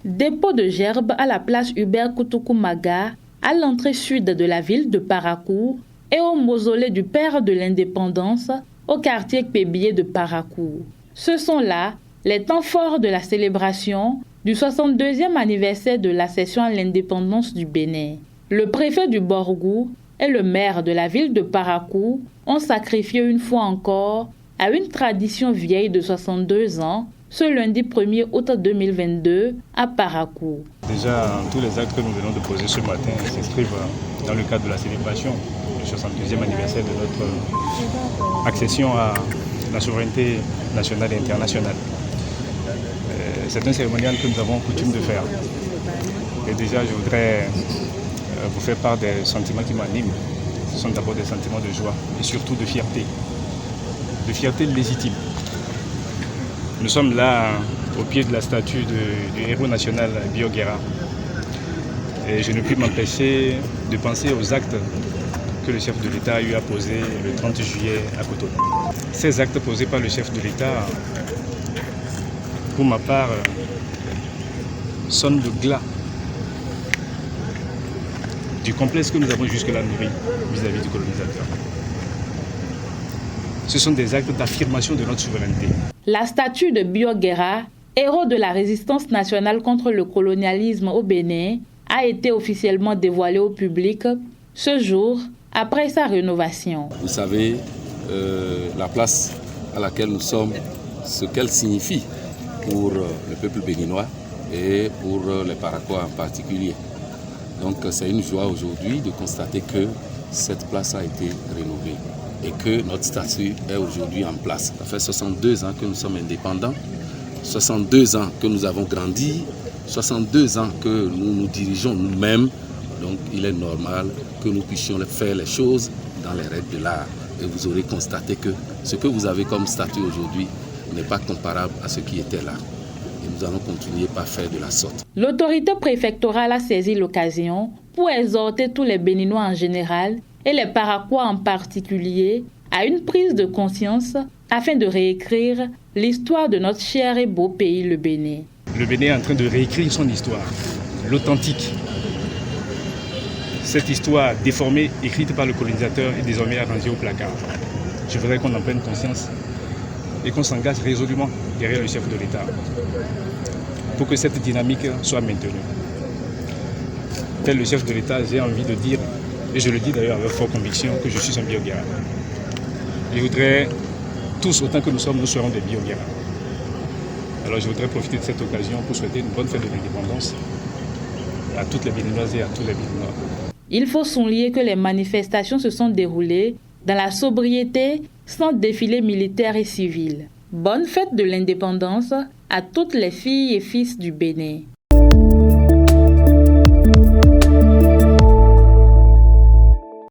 Dépôt de gerbes à la place Hubert Kutukumaga, à l'entrée sud de la ville de Parakou et au mausolée du père de l'indépendance au quartier Pébié de Parakou. Ce sont là les temps forts de la célébration du 62e anniversaire de l'accession à l'indépendance du Bénin. Le préfet du Borgou et le maire de la ville de Parakou ont sacrifié une fois encore à une tradition vieille de 62 ans ce lundi 1er août 2022 à Parakou. Déjà, tous les actes que nous venons de poser ce matin s'inscrivent dans le cadre de la célébration du 62e anniversaire de notre accession à la souveraineté nationale et internationale. C'est un cérémonial que nous avons coutume de faire. Et déjà, je voudrais vous faire part des sentiments qui m'animent. Ce sont d'abord des sentiments de joie et surtout de fierté légitime. Nous sommes là au pied de la statue du héros national Bio Guerra. Et je ne puis m'empêcher de penser aux actes que le chef de l'État a eu à poser le 30 juillet à Cotonou. Ces actes posés par le chef de l'État, pour ma part, sonnent le glas du complexe que nous avons jusque-là nourri vis-à-vis du colonisateur. Ce sont des actes d'affirmation de notre souveraineté. La statue de Bio Guerra, héros de la résistance nationale contre le colonialisme au Bénin, a été officiellement dévoilée au public ce jour après sa rénovation. Vous savez, la place à laquelle nous sommes, ce qu'elle signifie pour le peuple béninois et pour les Paraquois en particulier. Donc c'est une joie aujourd'hui de constater que cette place a été rénovée et que notre statue est aujourd'hui en place. Ça fait 62 ans que nous sommes indépendants, 62 ans que nous avons grandi, 62 ans que nous nous dirigeons nous-mêmes. Donc il est normal que nous puissions faire les choses dans les règles de l'art. Et vous aurez constaté que ce que vous avez comme statut aujourd'hui n'est pas comparable à ce qui était là. Et nous allons continuer par faire de la sorte. L'autorité préfectorale a saisi l'occasion pour exhorter tous les Béninois en général et les Paraquois en particulier à une prise de conscience afin de réécrire l'histoire de notre cher et beau pays, le Bénin. Le Bénin est en train de réécrire son histoire, l'authentique. Cette histoire déformée, écrite par le colonisateur, est désormais arrangée au placard. Je voudrais qu'on en prenne conscience et qu'on s'engage résolument derrière le chef de l'État pour que cette dynamique soit maintenue. Tel le chef de l'État, j'ai envie de dire, et je le dis d'ailleurs avec forte conviction, que je suis un Bio Guerra. Je voudrais, tous autant que nous sommes, nous serons des Bio Guerra. Alors je voudrais profiter de cette occasion pour souhaiter une bonne fête de l'indépendance à toutes les Béninoises et à tous les Béninois. Il faut souligner que les manifestations se sont déroulées dans la sobriété, sans défilé militaire et civil. Bonne fête de l'indépendance à toutes les filles et fils du Bénin.